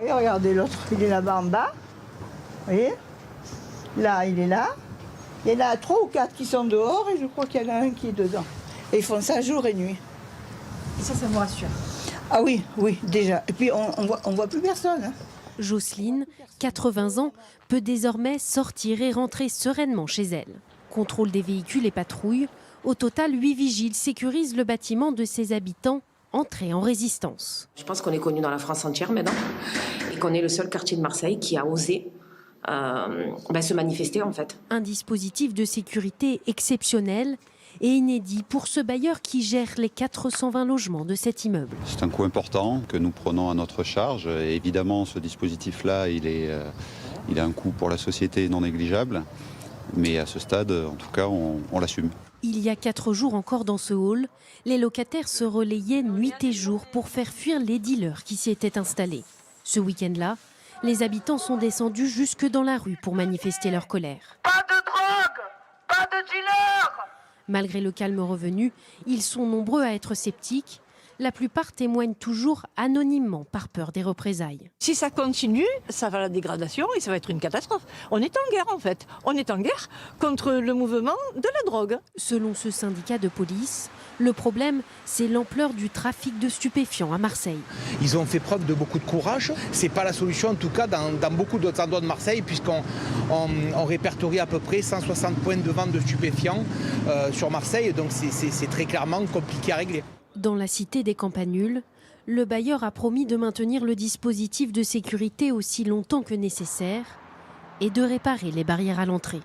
Et regardez, l'autre, il est là-bas en bas. Vous voyez? Là, il est là. Il y en a 3 ou 4 qui sont dehors et je crois qu'il y en a un qui est dedans. Et ils font ça jour et nuit. Et ça vous rassure? Ah oui, oui, déjà. Et puis on voit plus personne. Hein. Jocelyne, 80 ans, peut désormais sortir et rentrer sereinement chez elle. Contrôle des véhicules et patrouilles. Au total, 8 vigiles sécurisent le bâtiment de ses habitants entrés en résistance. Je pense qu'on est connu dans la France entière maintenant et qu'on est le seul quartier de Marseille qui a osé se manifester en fait. Un dispositif de sécurité exceptionnel et inédit pour ce bailleur qui gère les 420 logements de cet immeuble. C'est un coût important que nous prenons à notre charge. Et évidemment, ce dispositif-là, il a un coût pour la société non négligeable. Mais à ce stade, en tout cas, on l'assume. Il y a 4 jours encore dans ce hall, les locataires se relayaient nuit et jour pour faire fuir les dealers qui s'y étaient installés. Ce week-end-là, les habitants sont descendus jusque dans la rue pour manifester leur colère. Pas de drogue, pas de dealers. Malgré le calme revenu, ils sont nombreux à être sceptiques. La plupart témoignent toujours anonymement par peur des représailles. Si ça continue, ça va à la dégradation et ça va être une catastrophe. On est en guerre en fait. On est en guerre contre le mouvement de la drogue. Selon ce syndicat de police, le problème, c'est l'ampleur du trafic de stupéfiants à Marseille. Ils ont fait preuve de beaucoup de courage. Ce n'est pas la solution en tout cas dans beaucoup d'autres endroits de Marseille puisqu'on répertorie à peu près 160 points de vente de stupéfiants sur Marseille. Donc c'est très clairement compliqué à régler. Dans la cité des Campanules, le bailleur a promis de maintenir le dispositif de sécurité aussi longtemps que nécessaire et de réparer les barrières à l'entrée.